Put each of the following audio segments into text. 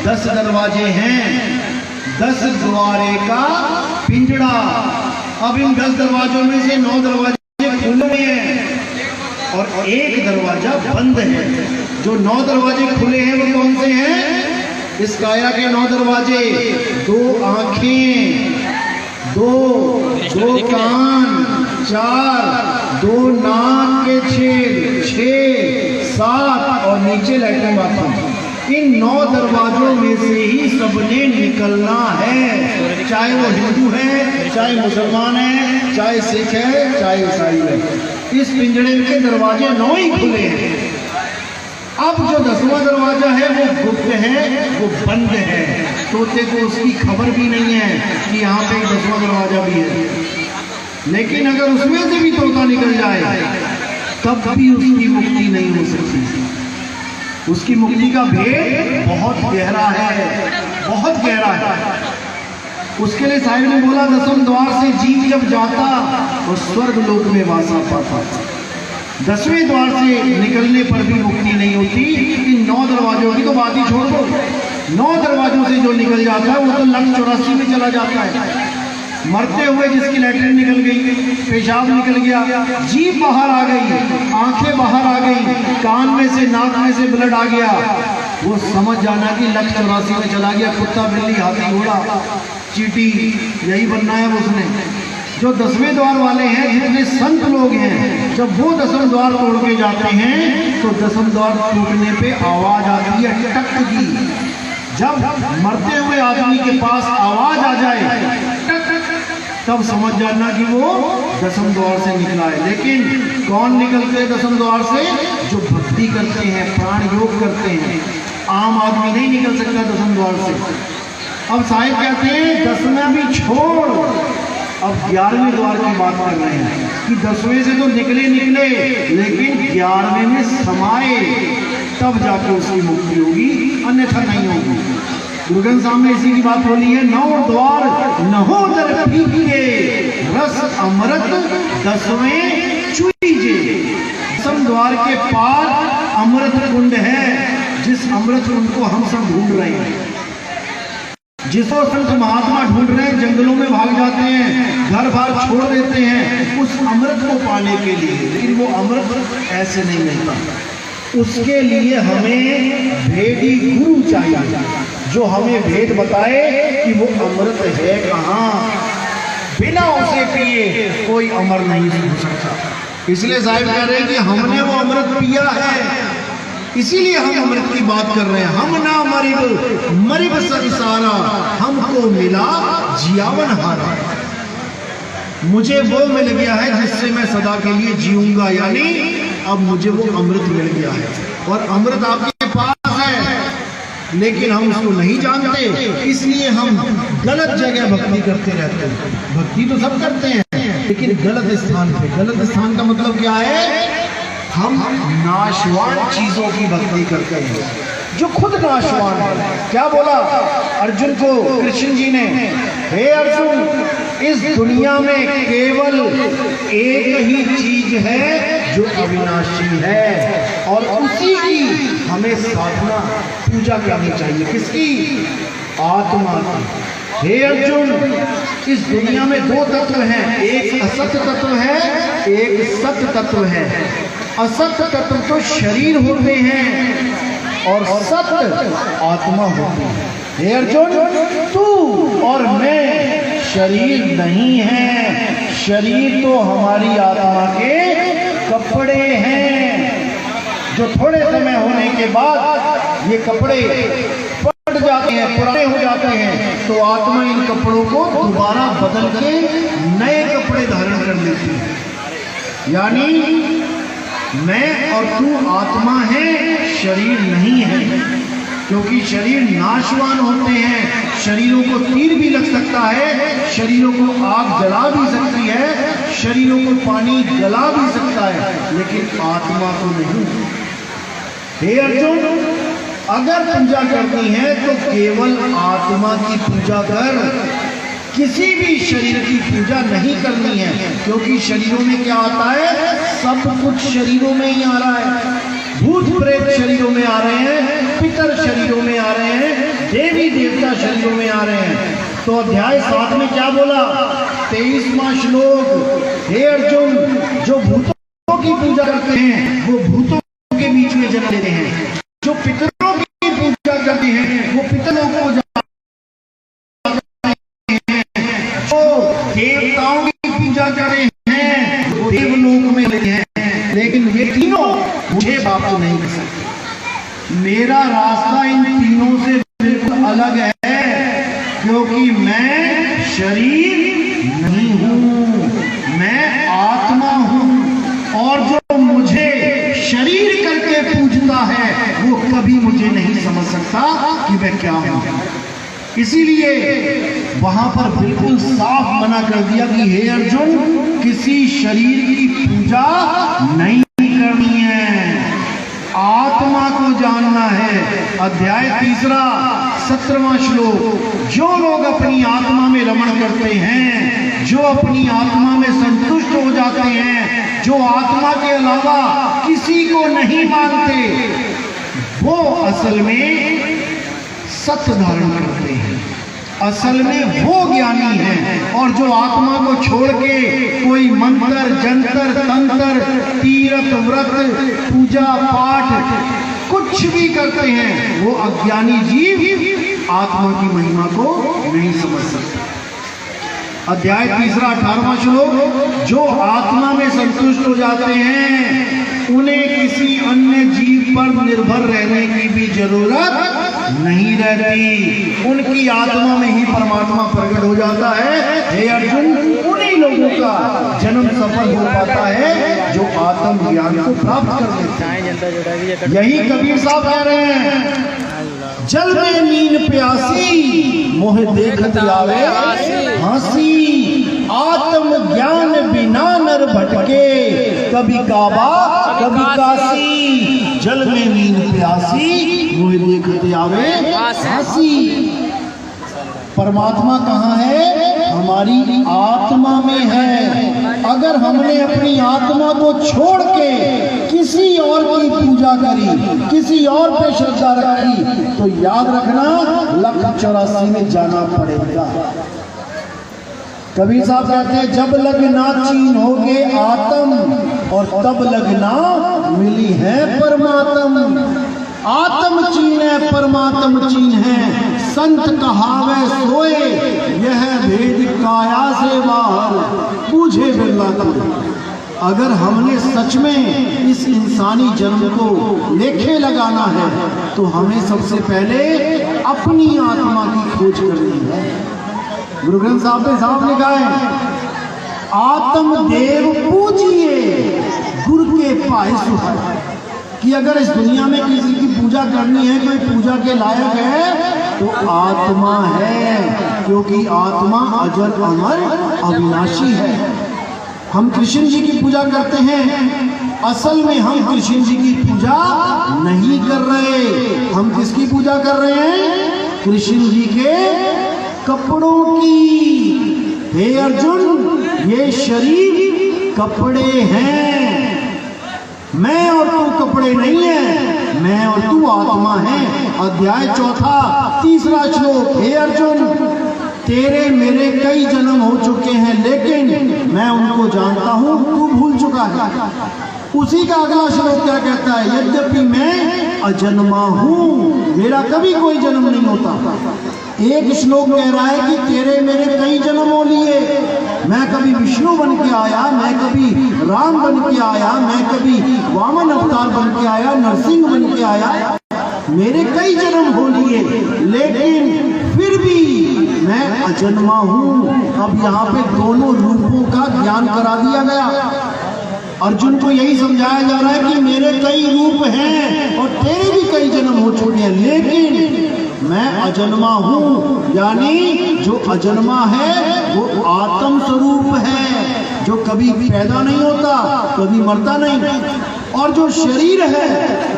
10 दरवाजे हैं, 10 द्वारे का पिंजड़ा। अब इन 10 दरवाजों में से 9 दरवाजे खुले हैं और एक दरवाजा बंद है। जो 9 दरवाजे खुले हैं वो कौन से हैं? इस काया के 9 दरवाजे, 2 आंखें, 2 कान, 4, 2 नाक के छेद, 6, 7 और नीचे लैट्रिन बाथरूम। इन 9 दरवाजों में से ही सबने निकलना है, चाहे वो हिंदू है, चाहे मुसलमान है, चाहे सिख है, चाहे ईसाई है। इस पिंजड़े के दरवाजे 9 ही खुले हैं। अब जो 10वां दरवाजा है वो गुप्त है, वो बंद है। तोते को उसकी खबर भी नहीं है कि यहाँ पे 10वां दरवाजा भी है। लेकिन अगर उसमें से भी तोता निकल जाए तब भी उसकी मुक्ति नहीं हो सकती। उसकी मुक्ति का भेद बहुत गहरा है, बहुत गहरा है। उसके लिए साहिब ने बोला, 10वें द्वार से जीव जब जाता और स्वर्ग लोक में वासा पाता। 10वें द्वार से निकलने पर भी मुक्ति नहीं होती। इन 9 दरवाजों की तो बात ही छोड़ दो। 9 दरवाजों से जो निकल जाता है वो तो 184 में चला जाता है। मरते हुए जिसकी लैट्रिन निकल गई, पेशाब निकल गया, जीभ बाहर आ गई, आंखें बाहर आ गई, कान में से नाक में से ब्लड आ गया, वो समझ जाना कि 184 में चला गया। कुत्ता, बिल्ली, हाथी, घोड़ा, चींटी, यही बनना है उसने। जो 10वें द्वार वाले हैं, जितने संत लोग हैं, जब वो 10वें द्वार तोड़ के जाते हैं तो 10वें द्वार टूटने पे आवाज आती है टक की। जब मरते हुए आदमी के पास आवाज आ जाए टक, तब समझ जाना कि वो 10वें द्वार से निकला है। लेकिन कौन निकलते हैं 10वें द्वार से? जो भक्ति करते हैं, प्राण योग करते हैं। आम आदमी नहीं निकल सकता 10वें द्वार से। अब साहिब कहते हैं 10वां भी छोड़, अब 11वें द्वार की बात कर रहे हैं कि 10वें से तो निकले, लेकिन 11वें में समाए, तब जाकर उसकी मुक्ति होगी, अन्यथा नहीं होगी। गुरु ग्रंथ साहब में इसी की बात बोली है, 9 द्वार नहोदर पीके, रस अमृत 10वें चुईजे। 10वें द्वार के पार अमृत कुंड है, जिस अमृत कुंड को हम सब ढूंढ रहे हैं, जिसको संत महात्मा ढूंढ रहे हैं, जंगलों में भाग जाते हैं, घर बार छोड़ देते हैं उस अमृत को पाने के लिए। लेकिन वो अमृत ऐसे नहीं मिलता। उसके लिए हमें भेदी गुरु चाहिए, जो हमें भेद बताए कि वो अमृत है कहाँ। बिना उसे पिए कोई अमर नहीं हो सकता। इसलिए साहिब कह रहे हैं कि हमने वो अमृत पिया है, इसीलिए हम अमृत की बात कर रहे हैं। हम ना मरिब संसारा, हमको मिला जियावन हारा। मुझे वो मिल गया है जिससे मैं सदा के लिए जीऊंगा, यानी अब मुझे वो अमृत मिल गया है। और अमृत आपके पास है, लेकिन हम उसको नहीं जानते, इसलिए हम गलत जगह भक्ति करते रहते हैं। भक्ति तो सब करते हैं, लेकिन गलत स्थान पे। गलत स्थान का मतलब क्या है? हम नाशवान चीजों की भक्ति करते हैं जो खुद नाशवान है। क्या बोला अर्जुन को कृष्ण जी ने? हे अर्जुन, इस दुनिया में केवल एक ही चीज है जो अविनाशी है, और उसी की हमें साधना पूजा करनी चाहिए। किसकी? आत्मा की। हे अर्जुन, इस दुनिया में 2 तत्व हैं, एक असत तत्व है, एक सत तत्व है। असत तत्व तो शरीर होते हैं और सत आत्मा होती है। हे अर्जुन, तू और मैं शरीर नहीं है, शरीर तो हमारी आत्मा के कपड़े हैं, जो थोड़े समय होने के बाद ये कपड़े फट जाते हैं, पुराने हो जाते हैं, तो आत्मा इन कपड़ों को दोबारा बदल के नए कपड़े धारण कर लेती है। यानी मैं और तू आत्मा है, शरीर नहीं है। क्योंकि शरीर नाशवान होते हैं, शरीरों को तीर भी लग सकता है, शरीरों को आग जला भी सकती है, शरीरों को पानी जला भी सकता है, लेकिन आत्मा को नहीं। हे अर्जुन, अगर पूजा करनी है तो केवल आत्मा की पूजा कर, किसी भी शरीर की पूजा नहीं करनी है। क्योंकि शरीरों में क्या आता है? सब कुछ शरीरों में ही आ रहा है। भूत प्रेत शरीरों में आ रहे हैं, पितर शरीरों में आ रहे हैं, देवी देवता शरीरों में आ रहे हैं। तो अध्याय 7 में क्या बोला? 23वां श्लोक, हे अर्जुन, जो भूतों की पूजा करते हैं वो भूतों के बीच में जन्म लेते हैं, जो पितरों की पूजा करते हैं वो पितरों को देवताओं की पूजा कर रहे हैं वो देवलोक में रहते हैं। लेकिन ये तीनों मुझे बाबू नहीं कर सकते। मेरा रास्ता इन तीनों से बिल्कुल अलग है, क्योंकि मैं शरीर नहीं हूं, मैं आत्मा हूं। और जो मुझे शरीर करके पूजता है वो कभी मुझे नहीं समझ सकता कि मैं क्या हूं। इसीलिए वहां पर बिल्कुल साफ मना कर दिया कि हे अर्जुन, किसी शरीर की पूजा नहीं करनी है, आत्मा को जानना है। अध्याय 3 17वां श्लोक, जो लोग अपनी आत्मा में रमण करते हैं, जो अपनी आत्मा में संतुष्ट हो जाते हैं, जो आत्मा के अलावा किसी को नहीं मानते, वो असल में सत्य धारण करते हैं, असल में वो ज्ञानी है। और जो आत्मा को छोड़ के कोई मंत्र जंतर तंत्र तीर्थ व्रत पूजा पाठ कुछ भी करते हैं, वो अज्ञानी जीव आत्मा की महिमा को नहीं समझ सकते। अध्याय 3 18वां श्लोक, जो आत्मा में संतुष्ट हो जाते हैं उन्हें किसी अन्य जीव पर निर्भर रहने की भी जरूरत नहीं रहती, उनकी आत्मा में ही परमात्मा प्रकट हो जाता है। हे अर्जुन, उन्हीं लोगों का जन्म सफल हो पाता है जो आत्म ज्ञान को प्राप्त कर लेते हैं। यही कबीर साहब कह रहे हैं, जल में नीन प्यासी मोह देखत आवे हंसी, आत्म ज्ञान बिना नर भटके, कभी काबा कभी काशी। जल में नीन प्यासी मोह देखत आवे हंसी। परमात्मा कहाँ है? हमारी आत्मा में है। अगर हमने अपनी आत्मा को छोड़ के किसी और की पूजा करी, किसी और पे श्रद्धा रखी, तो याद रखना 184 में जाना पड़ेगा। कबीर साहब कहते हैं, जब लगना चीन होगे आत्म, और तब लगना मिली है परमात्म। आत्म चीन है, परमात्म चीन है, संत कहावे सोए, यह भेद काया से बाहर पूछे बिरला को। अगर हमने सच में इस इंसानी जन्म को लेखे लगाना है तो हमें सबसे पहले अपनी आत्मा की खोज करनी है। गुरु ग्रंथ साहब ने साफ लिखा है, आत्मदेव पूजिए गुरु के पाए सुहाए। कि अगर इस दुनिया में किसी की पूजा करनी है, कोई पूजा के लायक है, तो आत्मा है, क्योंकि आत्मा अजर अमर अविनाशी है। हम कृष्ण जी की पूजा करते हैं, असल में हम कृष्ण जी की पूजा नहीं कर रहे। हम किसकी पूजा कर रहे हैं? कृष्ण जी के कपड़ों की। हे अर्जुन, ये शरीर कपड़े हैं, मैं और तू कपड़े नहीं है, मैं और तू आत्मा है। अध्याय 4 3 श्लोक, हे अर्जुन, तेरे मेरे कई जन्म हो चुके हैं, लेकिन मैं उनको जानता हूं, तू भूल चुका है। उसी का अगला श्लोक क्या कहता है? यद्यपि मैं अजन्मा हूं, मेरा कभी कोई जन्म नहीं होता। एक श्लोक कह रहा है कि तेरे मेरे कई जन्म हो लिए, मैं कभी विष्णु बन के आया, मैं कभी राम बन के आया, मैं कभी वामन अवतार बन के आया, नरसिंह बन के आया, मेरे कई जन्म हो लिए, लेकिन फिर भी मैं अजन्मा हूं। अब यहाँ पे दोनों रूपों का ज्ञान करा दिया गया। अर्जुन को यही समझाया जा रहा है कि मेरे कई रूप हैं और तेरे भी कई जन्म हो चुके हैं, लेकिन मैं अजन्मा हूं। यानी जो अजन्मा है वो आत्म स्वरूप है, जो कभी पैदा नहीं होता, कभी मरता नहीं। और जो शरीर है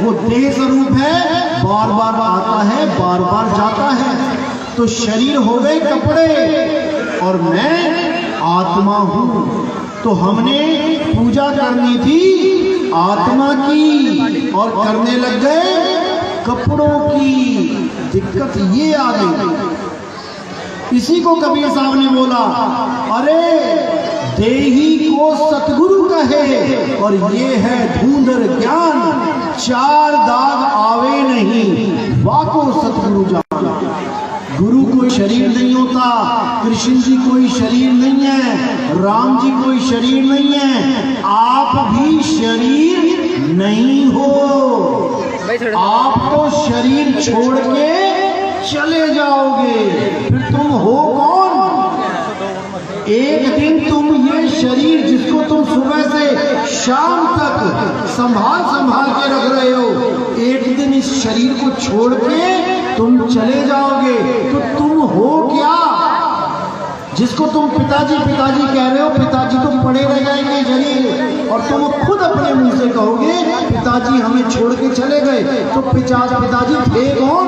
वो देह स्वरूप है, बार बार आता है, बार बार जाता है। तो शरीर हो गए कपड़े और मैं आत्मा हूं। तो हमने पूजा करनी थी आत्मा की और करने लग गए कपड़ों की दिक्कत ये आ गई। इसी को कबीर साहब ने बोला, अरे देही को सतगुरु कहे और ये है धुंधर ज्ञान, चार दाग आवे नहीं वाको सतगुरु जान। गुरु कोई शरीर नहीं होता, कृष्ण जी कोई शरीर नहीं है, राम जी कोई शरीर नहीं है, आप भी शरीर नहीं हो। आप तो शरीर छोड़ के चले जाओगे, फिर तुम हो कौन? एक दिन तुम ये शरीर जिसको तुम सुबह से शाम तक संभाल के रख रहे हो, एक दिन इस शरीर को छोड़ के तुम चले जाओगे, तो तुम हो क्या? जिसको तुम पिताजी पिताजी कह रहे हो, पिताजी तो पड़े रह जाएंगे शरीर, और तुम खुद अपने मुंह से कहोगे पिताजी हमें छोड़ के चले गए, तो पिताजी थे कौन?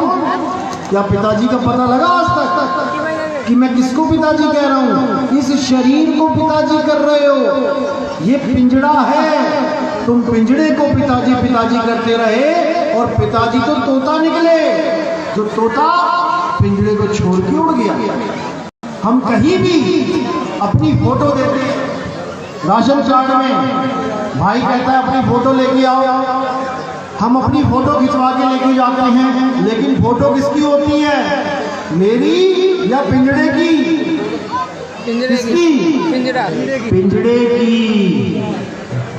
क्या पिताजी का पता लगा आज तक कि मैं किसको पिताजी कह रहा हूं? इस शरीर को पिताजी कर रहे हो। ये पिंजड़ा है, तुम पिंजड़े को पिताजी पिताजी करते रहे, और पिताजी तो तोता निकले, जो तोता पिंजड़े को छोड़ के उड़ गया। हम कहीं भी अपनी फोटो देते हैं, राशन कार्ड में भाई कहता है अपनी फोटो लेके आओ, हम अपनी फोटो खिंचवा के लेके जाते हैं, लेकिन फोटो किसकी होती है? मेरी या पिंजड़े की? किसकी? पिंजड़े की।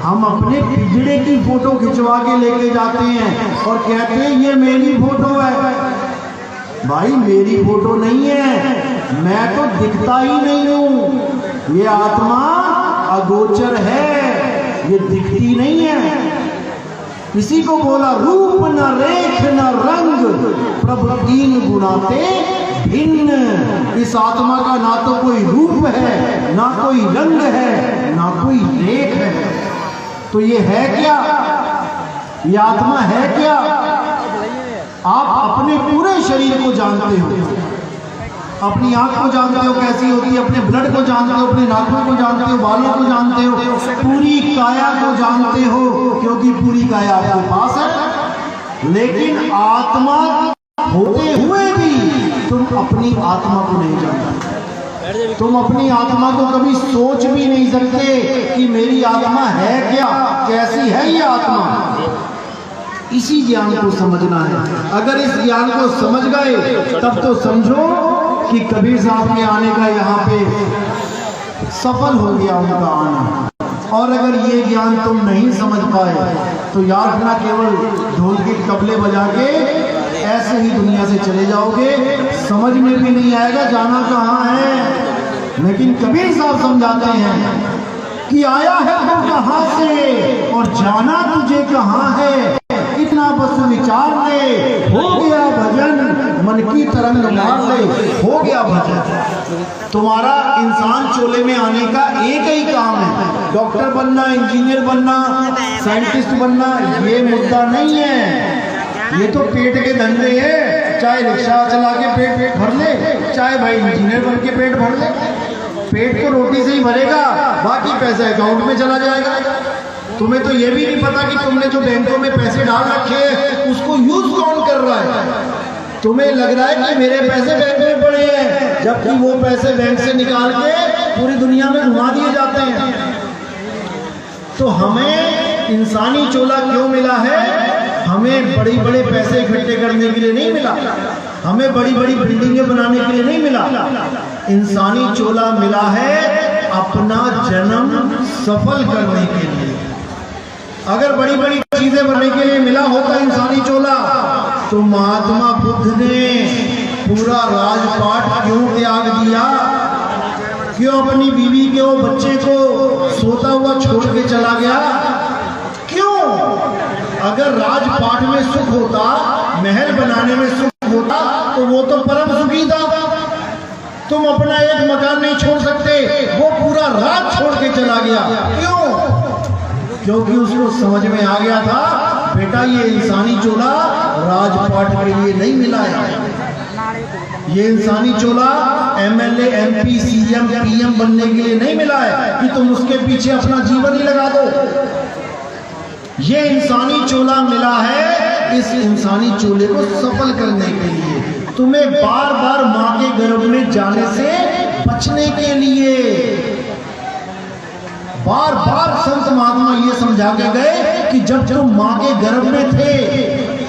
हम अपने पिंजड़े की फोटो खिंचवा के लेके जाते हैं और कहते हैं ये मेरी फोटो है। भाई मेरी फोटो नहीं है, मैं तो दिखता ही नहीं हूं। ये आत्मा अगोचर है, ये दिखती नहीं है। इसी को बोला रूप न रेख न रंग, प्रभु तीन गुणाते भिन्न। इस आत्मा का ना तो कोई रूप है, ना कोई रंग है, ना कोई रेख है। तो ये है क्या? ये आत्मा है क्या? आप अपने पूरे शरीर को जानते हो, अपनी आंख को जानते हो कैसी होती है, अपने ब्लड को जानते हो, अपने नाखून को जानते हो, बालों को जानते हो, पूरी काया को जानते हो, क्योंकि पूरी काया आपके पास है। लेकिन आत्मा होते हुए भी तुम अपनी आत्मा को नहीं जानते। तुम अपनी आत्मा को कभी सोच भी नहीं सकते कि मेरी आत्मा है क्या, कैसी है ये आत्मा। इसी ज्ञान को समझना है। अगर इस ज्ञान को समझ गए तब तो समझो कि कबीर साहब के आने का यहाँ पे सफल हो गया उनका आना। और अगर ये ज्ञान तुम नहीं समझ पाए तो यार ना केवल ढोल के तबले बजा के ऐसे ही दुनिया से चले जाओगे, समझ में भी नहीं आएगा जाना कहाँ है। लेकिन कबीर साहब समझाते हैं कि आया है तू कहाँ से और जाना तुझे कहाँ है, इतना बस विचार ले, हो गया भजन, मन की तरंग मार ले, हो गया भजन। तुम्हारा इंसान चोले में आने का एक ही काम है, डॉक्टर बनना, इंजीनियर बनना, साइंटिस्ट बनना, ये मुद्दा नहीं है। ये तो पेट के धंधे हैं, चाहे रिक्शा चला के पेट भर ले, चाहे भाई इंजीनियर बन के पेट भर ले। पेट को रोटी से ही भरेगा, बाकी पैसा अकाउंट में चला जाएगा। तुम्हें तो ये भी नहीं पता कि तुमने जो बैंकों में पैसे डाल रखे हैं उसको यूज कौन कर रहा है। तुम्हें लग रहा है कि मेरे पैसे बैंक में पड़े हैं, जबकि वो पैसे बैंक से निकाल के पूरी दुनिया में घुमा दिए जाते हैं। तो हमें इंसानी चोला क्यों मिला है? हमें बड़ी बड़े पैसे इकट्ठे करने के लिए नहीं मिला, हमें बड़ी बड़ी बिल्डिंगें बनाने के लिए नहीं मिला। इंसानी चोला मिला है अपना जन्म सफल करने के लिए। अगर बड़ी बड़ी चीजें बनने के लिए मिला होता इंसानी चोला तो महात्मा बुद्ध ने पूरा राजपाट क्यों त्याग दिया? क्यों अपनी बीवी के वो बच्चे को सोता हुआ छोड़ के चला गया? क्यों? अगर राजपाट में सुख होता, महल बनाने में सुख होता, तो वो तो परम सुखी था। तुम अपना एक मकान नहीं छोड़ सकते, वो पूरा राज छोड़ के चला गया। क्यों? क्योंकि उसको समझ में आ गया था बेटा ये इंसानी चोला राजपाट के लिए नहीं मिला है, ये इंसानी चोला एमएलए, एमपी, सीएम, पीएम बनने के लिए नहीं मिला है कि तुम उसके पीछे अपना जीवन ही लगा दो। ये इंसानी चोला मिला है इस इंसानी चोले को सफल करने के लिए, तुम्हें बार बार माँ के गर्भ में जाने से बचने के लिए। बार बार संत महात्मा ये समझा के गए कि जब तुम माँ के गर्भ में थे,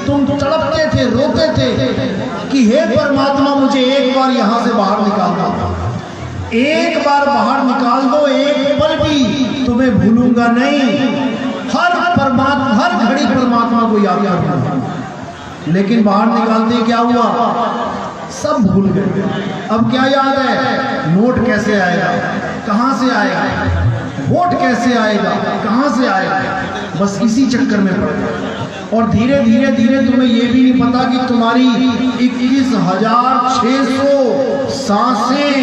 तुम तड़पते थे, रोते थे कि हे परमात्मा मुझे एक बार यहां से बाहर निकाल दो, एक बार बाहर निकाल दो, एक पल भी तुम्हें भूलूंगा नहीं, हर घड़ी परमात्मा को याद करूंगा। लेकिन बाहर निकालते क्या हुआ, सब भूल गए। अब क्या याद है, नोट कैसे आएगा, कहां से आएगा, वोट कैसे आएगा, कहां से आएगा, बस इसी चक्कर में पड़ गए। और धीरे धीरे धीरे तुम्हें यह भी नहीं पता कि तुम्हारी 21,600 सांसें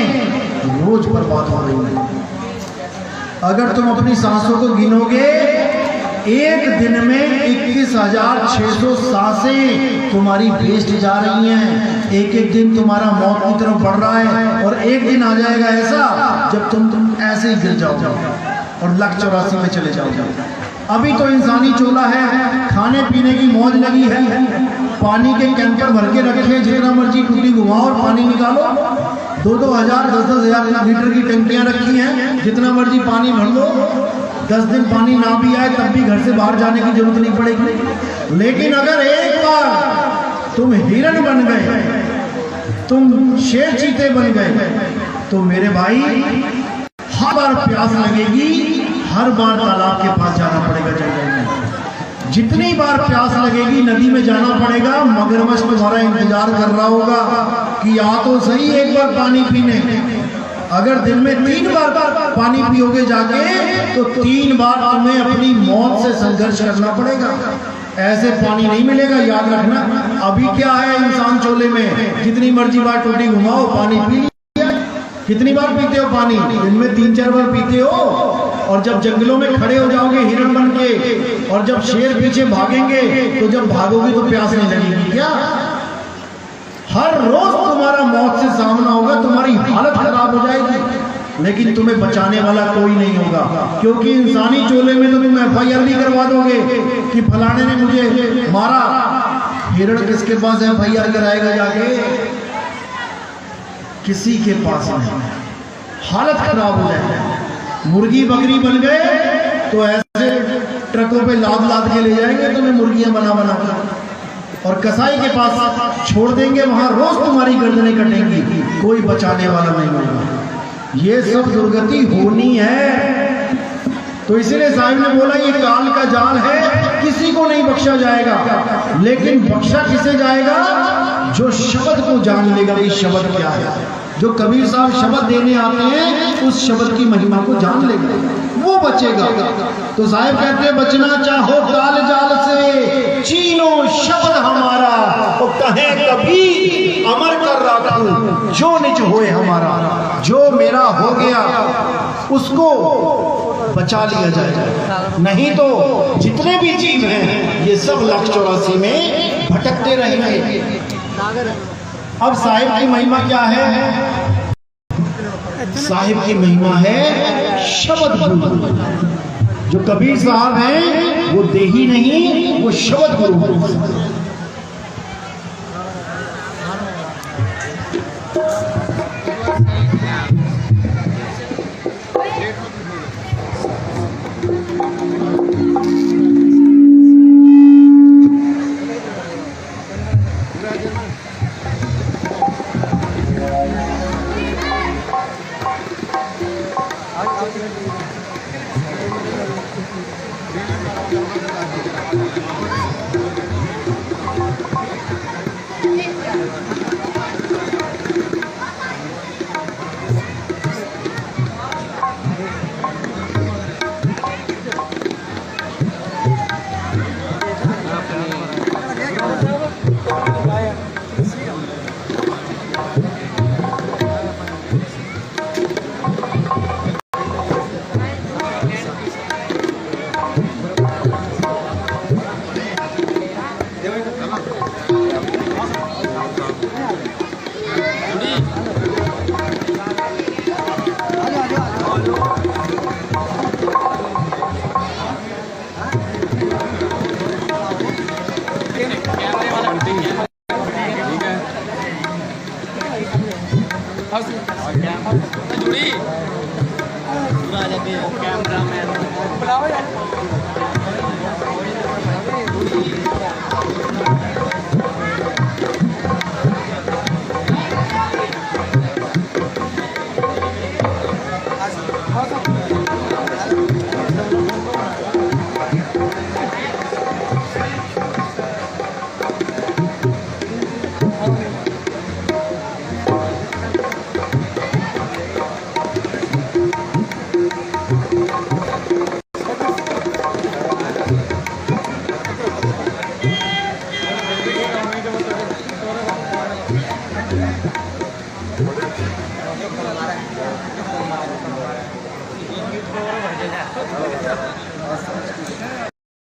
रोज बर्बाद हो रही हैं। अगर तुम अपनी सांसों को गिनोगे, एक दिन में 21,600 सांसें तुम्हारी वेस्ट जा रही हैं। एक एक दिन तुम्हारा मौत की तरफ बढ़ रहा है, और एक दिन आ जाएगा ऐसा जब तुम ऐसे ही गिर जाओगे और लाख 84 में चले जाओगे। अभी तो इंसानी चोला है, खाने पीने की मौज लगी है, पानी के कैंपर भर के रखे, जितना मर्जी टूटी घुमाओ और पानी निकालो। 2-2 हजार 10-10 हजार लीटर की टंकियां रखी हैं, जितना मर्जी पानी भर लो। 10 दिन पानी ना भी आए तब भी घर से बाहर जाने की जरूरत नहीं पड़ेगी। लेकिन अगर एक बार तुम हिरण बन गए, तुम शेर चीते बन गए, तो मेरे भाई हर बार प्यास लगेगी, हर बार तालाब के पास जाना पड़ेगा जंगल में। जितनी बार प्यास लगेगी नदी में जाना पड़ेगा। मगरमच्छ तुम्हारा इंतजार कर रहा होगा कि आ तो सही एक बार पानी पीने। अगर दिन में 3 बार पानी पियोगे जाके, तो 3 बार तुम्हें अपनी मौत से संघर्ष करना पड़ेगा। ऐसे पानी नहीं मिलेगा, याद रखना। अभी क्या है इंसान चोले में, जितनी मर्जी बार टूटी घुमाओ, पानी पी लिया। कितनी बार पीते हो पानी, दिन में 3-4 बार पीते हो। और जब जंगलों में खड़े हो जाओगे हिरण बन के, और जब शेर पीछे भागेंगे, तो जब भागोगे तो प्यास नहीं लगेगी क्या? हर रोज तुम्हारा मौत से सामना होगा, तुम्हारी हालत खराब हो जाएगी, लेकिन तुम्हें बचाने वाला कोई नहीं होगा। क्योंकि इंसानी चोले में तो तुम FIR भी करवा दोगे कि फलाने ने मुझे मारा। हिरण किसके पास FIR कराएगा जाके? किसी के पास नहीं। हालत खराब हो जाएगी। मुर्गी बकरी बन गए तो ऐसे ट्रकों पे लाद लाद के ले जाएंगे तुम्हें मुर्गियां बना बना कर, और कसाई के पास छोड़ देंगे, वहां रोज तुम्हारी गर्दनें कटेंगी, कोई बचाने वाला नहीं होगा। ये सब दुर्गति होनी है। तो इसीलिए साहिब ने बोला ये काल का जाल है, किसी को नहीं बख्शा जाएगा। लेकिन बख्शा किसे जाएगा? जो शब्द को जान लेगा ये शब्द क्या है। जो कबीर साहब शब्द देने आते हैं, उस शब्द की महिमा को जान लेगा, वो बचेगा। तो साहिब कहते हैं बचना चाहो काल जाल से, चीनो शब्द हमारा, तो कहे कभी अमर कर राखूं जो निज होए हमारा। जो मेरा हो गया उसको बचा लिया जाए, नहीं तो जितने भी जीव हैं ये सब 184 में भटकते रहेंगे। अब साहिब की महिमा क्या है? साहिब की महिमा है शब्द गुरु। जो कबीर साहब हैं वो देही नहीं, वो शब्द गुरु। हमारा